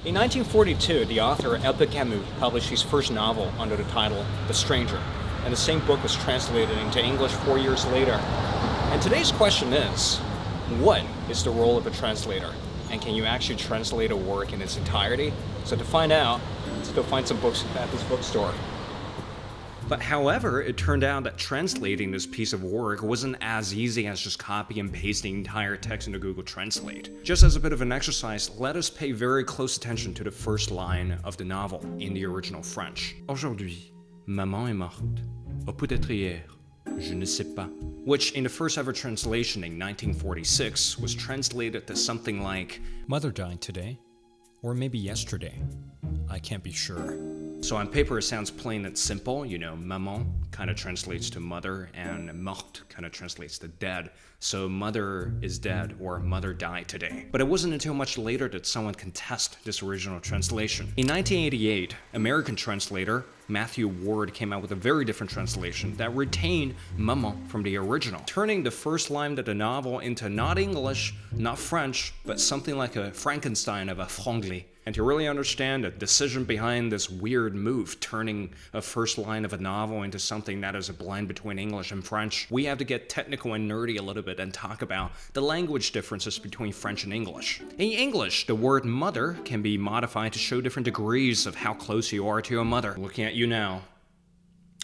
In 1942, the author Albert Camus published his first novel under the title The Stranger, and the same book was translated into English 4 years later. And today's question is, what is the role of a translator? And can you actually translate a work in its entirety? So to find out, let's go find some books at this bookstore. But however, it turned out that translating this piece of work wasn't as easy as just copy and pasting the entire text into Google Translate. Just as a bit of an exercise, let us pay very close attention to the first line of the novel in the original French. Aujourd'hui, maman est morte. Ou peut-être hier, je ne sais pas. Which, in the first ever translation in 1946, was translated to something like, Mother died today, or maybe yesterday. I can't be sure. So on paper it sounds plain and simple, maman kind of translates to mother and morte kind of translates to dead. So mother is dead or mother died today. But it wasn't until much later that someone contested this original translation. In 1988, American translator Matthew Ward came out with a very different translation that retained maman from the original, turning the first line of the novel into not English, not French, but something like a Frankenstein of a franglais. And to really understand the decision behind this weird move, turning a first line of a novel into something that is a blend between English and French, we have to get technical and nerdy a little bit and talk about the language differences between French and English. In English, the word mother can be modified to show different degrees of how close you are to your mother. Looking at you now,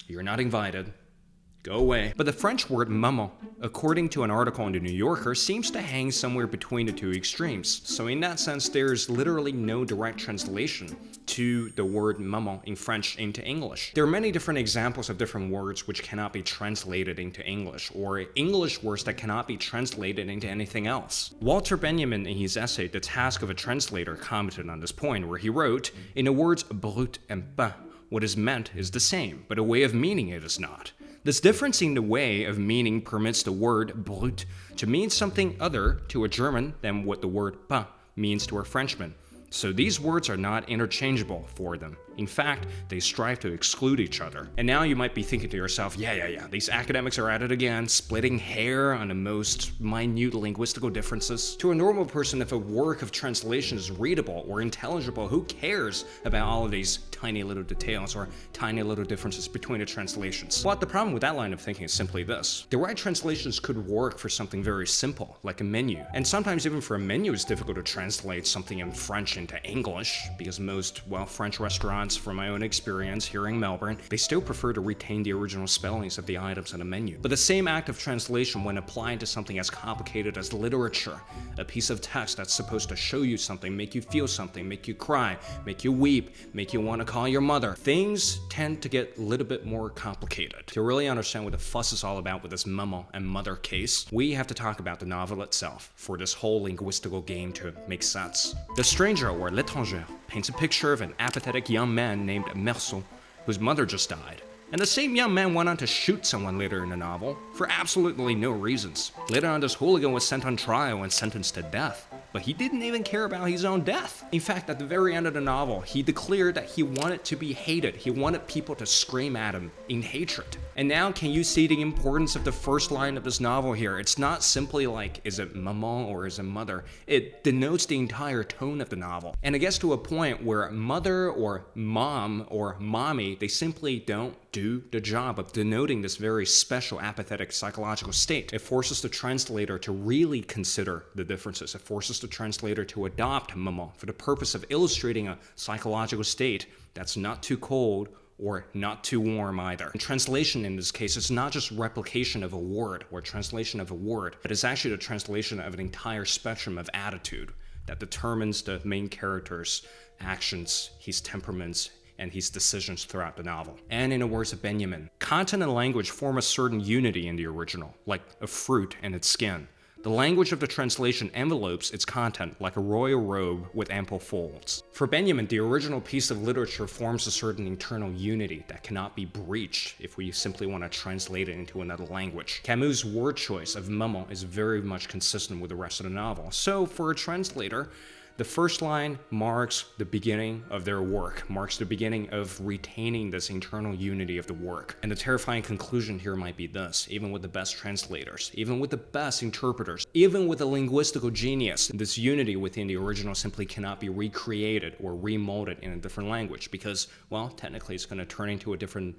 you're not invited. Go away. But the French word maman, according to an article in The New Yorker, seems to hang somewhere between the two extremes. So in that sense, there's literally no direct translation to the word maman in French into English. There are many different examples of different words which cannot be translated into English, or English words that cannot be translated into anything else. Walter Benjamin, in his essay, The Task of a Translator, commented on this point, where he wrote, in the words brut and pain, what is meant is the same, but a way of meaning it is not. This difference in the way of meaning permits the word brut to mean something other to a German than what the word pain means to a Frenchman. So these words are not interchangeable for them. In fact, they strive to exclude each other. And now you might be thinking to yourself, yeah, these academics are at it again, splitting hair on the most minute linguistical differences. To a normal person, if a work of translation is readable or intelligible, who cares about all of these tiny little details or tiny little differences between the translations? But the problem with that line of thinking is simply this. The right translations could work for something very simple, like a menu. And sometimes even for a menu, it's difficult to translate something in French into English, because most, French restaurants, from my own experience here in Melbourne, they still prefer to retain the original spellings of the items on a menu. But the same act of translation, when applied to something as complicated as literature, a piece of text that's supposed to show you something, make you feel something, make you cry, make you weep, make you want to call your mother, things tend to get a little bit more complicated. To really understand what the fuss is all about with this maman and mother case, we have to talk about the novel itself for this whole linguistical game to make sense. The Stranger, or L'étranger, paints a picture of an apathetic young man named Merceau, whose mother just died. And the same young man went on to shoot someone later in the novel, for absolutely no reasons. Later on, this hooligan was sent on trial and sentenced to death, but he didn't even care about his own death. In fact, at the very end of the novel, he declared that he wanted to be hated. He wanted people to scream at him in hatred. And now, can you see the importance of the first line of this novel here? It's not simply like, is it maman or is it mother? It denotes the entire tone of the novel. And it gets to a point where mother or mom or mommy, they simply don't do the job of denoting this very special apathetic psychological state. It forces the translator to really consider the differences. It forces the translator to adopt maman for the purpose of illustrating a psychological state that's not too cold or not too warm either. And translation in this case is not just replication of a word or translation of a word, but it's actually the translation of an entire spectrum of attitude that determines the main character's actions, his temperaments, and his decisions throughout the novel. And in the words of Benjamin, content and language form a certain unity in the original, like a fruit and its skin. The language of the translation envelopes its content like a royal robe with ample folds. For Benjamin, the original piece of literature forms a certain internal unity that cannot be breached if we simply want to translate it into another language. Camus' word choice of maman is very much consistent with the rest of the novel. So for a translator, The first line marks the beginning of their work, marks the beginning of retaining this internal unity of the work. And the terrifying conclusion here might be this: even with the best translators, even with the best interpreters, even with a linguistical genius, this unity within the original simply cannot be recreated or remolded in a different language because, well, technically it's going to turn into a different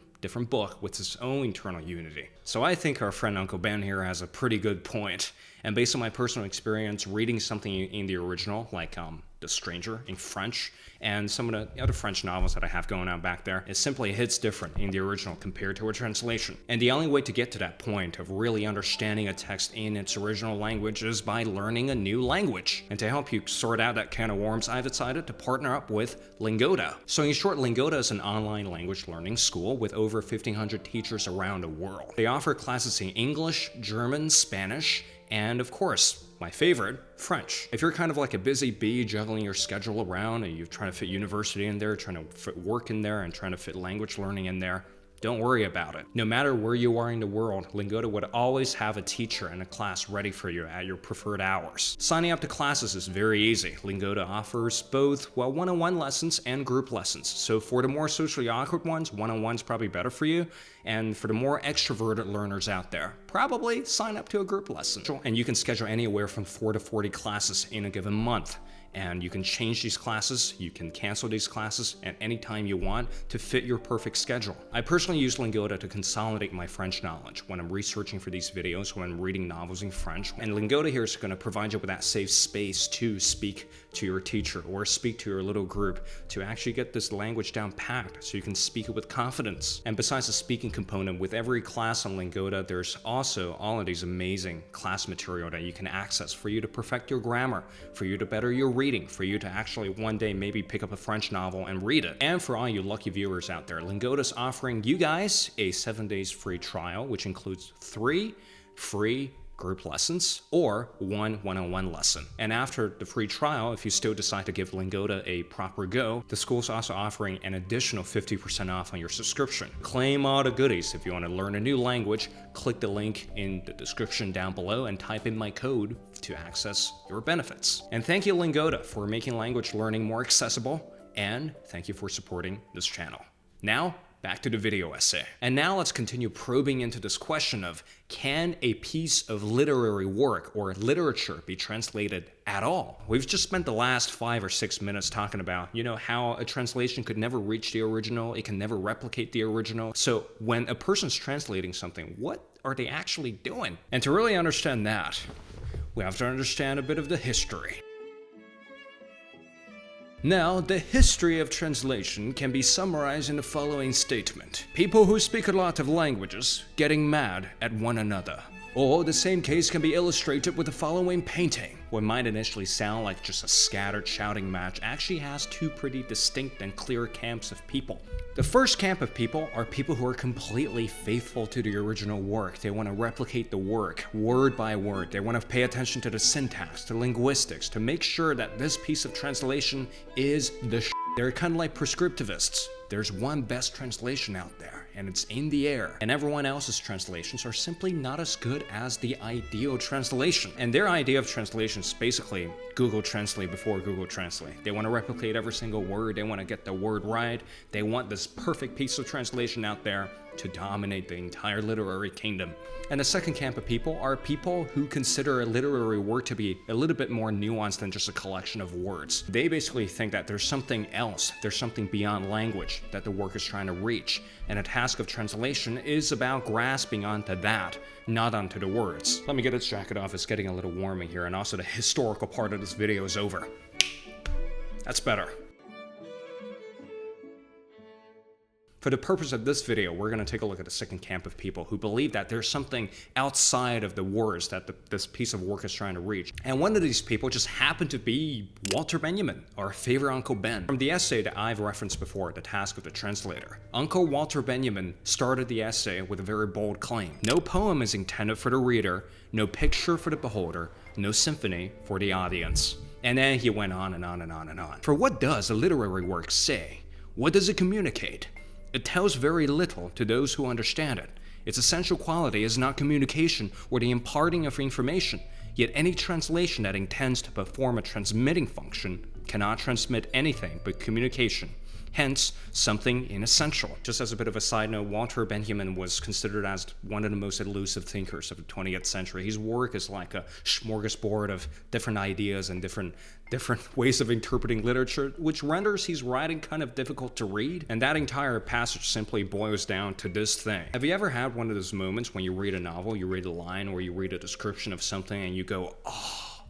book with its own internal unity. So I think our friend Uncle Ben here has a pretty good point. And based on my personal experience reading something in the original, like The Stranger in French, and some of the other French novels that I have going on back there, it simply hits different in the original compared to a translation. And the only way to get to that point of really understanding a text in its original language is by learning a new language. And to help you sort out that can of worms, I've decided to partner up with Lingoda. So in short, Lingoda is an online language learning school with over 1,500 teachers around the world. They offer classes in English, German, Spanish, and of course, my favorite, French. If you're kind of like a busy bee juggling your schedule around and you're trying to fit university in there, trying to fit work in there, and trying to fit language learning in there, don't worry about it. No matter where you are in the world, Lingoda would always have a teacher and a class ready for you at your preferred hours. Signing up to classes is very easy. Lingoda offers both, well, one-on-one lessons and group lessons. So for the more socially awkward ones, one-on-one's probably better for you. And for the more extroverted learners out there, probably sign up to a group lesson. And you can schedule anywhere from 4 to 40 classes in a given month. And you can change these classes, you can cancel these classes at any time you want to fit your perfect schedule. I personally use Lingoda to consolidate my French knowledge when I'm researching for these videos, when I'm reading novels in French. And Lingoda here is going to provide you with that safe space to speak to your teacher or speak to your little group to actually get this language down packed so you can speak it with confidence. And besides the speaking component, with every class on Lingoda, there's also all of these amazing class material that you can access for you to perfect your grammar, for you to better your reading, for you to actually one day maybe pick up a French novel and read it. And for all you lucky viewers out there, Lingoda's offering you guys a 7 days free trial, which includes 3 free group lessons or one one-on-one lesson. And after the free trial, if you still decide to give Lingoda a proper go, the school's also offering an additional 50% off on your subscription. Claim all the goodies. If you want to learn a new language, click the link in the description down below and type in my code to access your benefits. And thank you, Lingoda, for making language learning more accessible, and thank you for supporting this channel. Now, back to the video essay. And now let's continue probing into this question of, can a piece of literary work or literature be translated at all? We've just spent the last 5 or 6 minutes talking about, how a translation could never reach the original, it can never replicate the original. So when a person's translating something, what are they actually doing? And to really understand that, we have to understand a bit of the history. Now, the history of translation can be summarized in the following statement. People who speak a lot of languages getting mad at one another. Or the same case can be illustrated with the following painting. What might initially sound like just a scattered shouting match actually has 2 pretty distinct and clear camps of people. The first camp of people are people who are completely faithful to the original work. They want to replicate the work, word by word. They want to pay attention to the syntax, to linguistics, to make sure that this piece of translation is the shit. They're kind of like prescriptivists. There's one best translation out there, and it's in the air. And everyone else's translations are simply not as good as the ideal translation. And their idea of translation is basically Google Translate before Google Translate. They want to replicate every single word. They want to get the word right. They want this perfect piece of translation out there to dominate the entire literary kingdom. And the second camp of people are people who consider a literary work to be a little bit more nuanced than just a collection of words. They basically think that there's something else, there's something beyond language that the work is trying to reach. And a task of translation is about grasping onto that, not onto the words. Let me get this jacket off, it's getting a little warm in here, and also the historical part of this video is over. That's better. For the purpose of this video, we're going to take a look at the second camp of people who believe that there's something outside of the words that this piece of work is trying to reach. And one of these people just happened to be Walter Benjamin, our favorite Uncle Ben. From the essay that I've referenced before, The Task of the Translator, Uncle Walter Benjamin started the essay with a very bold claim. No poem is intended for the reader, no picture for the beholder, no symphony for the audience. And then he went on and on and on and on. For what does a literary work say? What does it communicate? It tells very little to those who understand it, Its essential quality is not communication or the imparting of information, yet any translation that intends to perform a transmitting function cannot transmit anything but communication. Hence, something inessential. Just as a bit of a side note, Walter Benjamin was considered as one of the most elusive thinkers of the 20th century. His work is like a smorgasbord of different ideas and different ways of interpreting literature, which renders his writing kind of difficult to read. And that entire passage simply boils down to this thing. Have you ever had one of those moments when you read a novel, you read a line, or you read a description of something and you go, oh,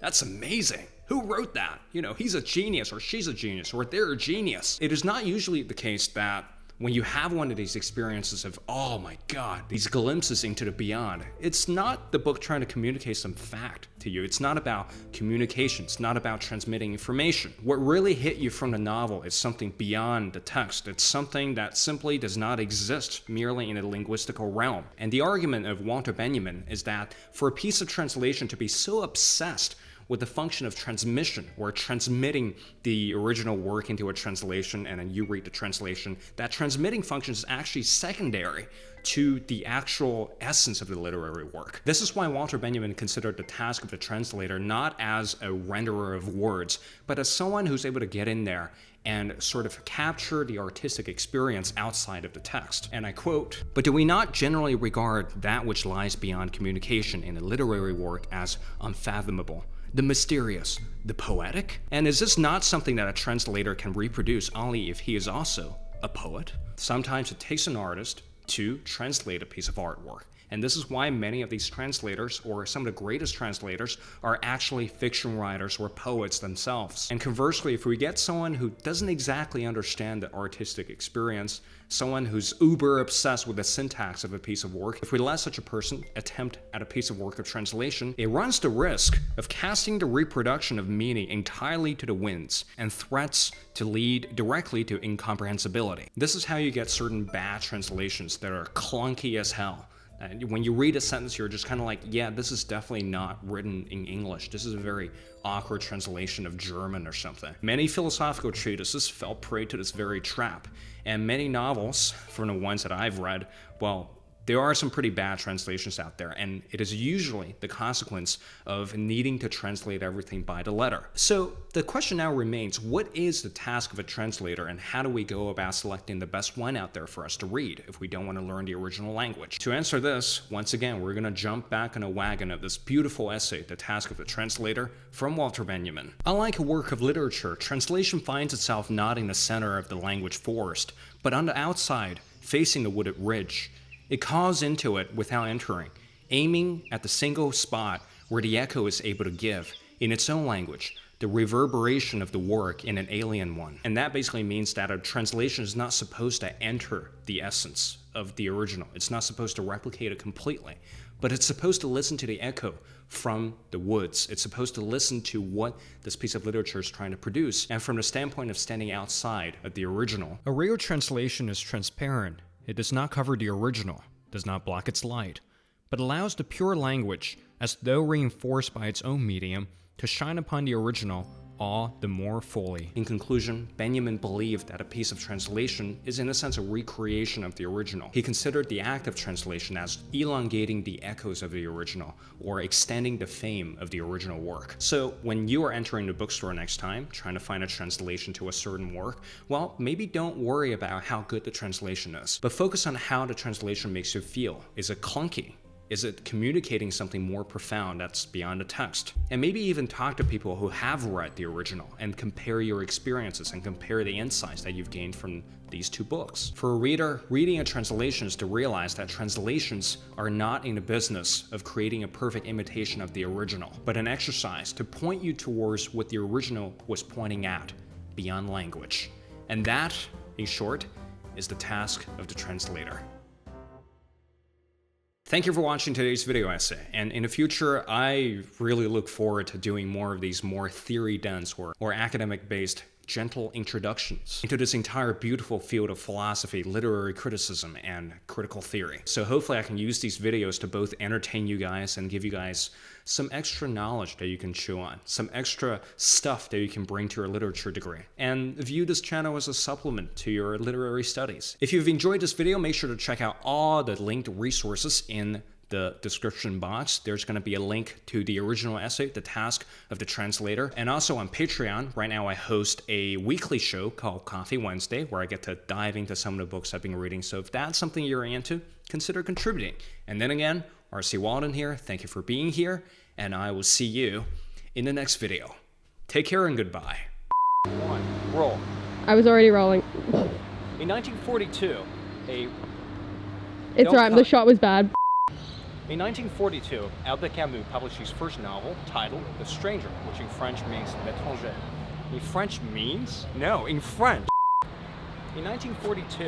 that's amazing. Who wrote that? You know, he's a genius, or she's a genius, or they're a genius. It is not usually the case that when you have one of these experiences of, oh my God, these glimpses into the beyond, it's not the book trying to communicate some fact to you. It's not about communication. It's not about transmitting information. What really hit you from the novel is something beyond the text. It's something that simply does not exist merely in a linguistical realm. And the argument of Walter Benjamin is that for a piece of translation to be so obsessed with the function of transmission, or transmitting the original work into a translation and then you read the translation, that transmitting function is actually secondary to the actual essence of the literary work. This is why Walter Benjamin considered the task of the translator not as a renderer of words, but as someone who's able to get in there and sort of capture the artistic experience outside of the text. And I quote, "But do we not generally regard that which lies beyond communication in a literary work as unfathomable, the mysterious, the poetic? And is this not something that a translator can reproduce only if he is also a poet? Sometimes it takes an artist to translate a piece of artwork. And this is why many of these translators, or some of the greatest translators, are actually fiction writers or poets themselves. And conversely, if we get someone who doesn't exactly understand the artistic experience, someone who's uber obsessed with the syntax of a piece of work, if we let such a person attempt at a piece of work of translation, it runs the risk of casting the reproduction of meaning entirely to the winds and threats to lead directly to incomprehensibility. This is how you get certain bad translations that are clunky as hell. When you read a sentence, you're just kind of like, yeah, this is definitely not written in English. This is a very awkward translation of German or something. Many philosophical treatises fell prey to this very trap. And many novels, from the ones that I've read, well, there are some pretty bad translations out there, and it is usually the consequence of needing to translate everything by the letter. So the question now remains, what is the task of a translator, and how do we go about selecting the best one out there for us to read if we don't want to learn the original language? To answer this, once again, we're going to jump back on a wagon of this beautiful essay, The Task of the Translator, from Walter Benjamin. Unlike a work of literature, translation finds itself not in the center of the language forest, but on the outside, facing the wooded ridge. It calls into it without entering, aiming at the single spot where the echo is able to give, in its own language, the reverberation of the work in an alien one. And that basically means that a translation is not supposed to enter the essence of the original. It's not supposed to replicate it completely, but it's supposed to listen to the echo from the woods. It's supposed to listen to what this piece of literature is trying to produce, and from the standpoint of standing outside of the original. A real translation is transparent. It does not cover the original, does not block its light, but allows the pure language, as though reinforced by its own medium, to shine upon the original all the more fully. In conclusion, Benjamin believed that a piece of translation is in a sense a recreation of the original. He considered the act of translation as elongating the echoes of the original, or extending the fame of the original work. So when you are entering the bookstore next time, trying to find a translation to a certain work, well, maybe don't worry about how good the translation is, but focus on how the translation makes you feel. Is it clunky? Is it communicating something more profound that's beyond the text? And maybe even talk to people who have read the original and compare your experiences and compare the insights that you've gained from these two books. For a reader, reading a translation is to realize that translations are not in the business of creating a perfect imitation of the original, but an exercise to point you towards what the original was pointing at, beyond language. And that, in short, is the task of the translator. Thank you for watching today's video essay, and in the future, I really look forward to doing more of these more theory-dense or academic-based gentle introductions into this entire beautiful field of philosophy, literary criticism, and critical theory. So hopefully I can use these videos to both entertain you guys and give you guys some extra knowledge that you can chew on, some extra stuff that you can bring to your literature degree, and view this channel as a supplement to your literary studies. If you've enjoyed this video, make sure to check out all the linked resources in the description box. There's going to be a link to the original essay, The Task of the Translator. And also on Patreon, right now I host a weekly show called Coffee Wednesday, where I get to dive into some of the books I've been reading. So if that's something you're into, consider contributing. And then again, R.C. Waldun here. Thank you for being here, and I will see you in the next video. Take care and goodbye. One, roll. I was already rolling. In 1942, It's alright, the shot was bad. In 1942, Albert Camus published his first novel titled The Stranger, which in French means l'étranger. In French means? No, in French. In 1942.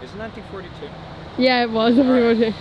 Is it 1942? Yeah, it was.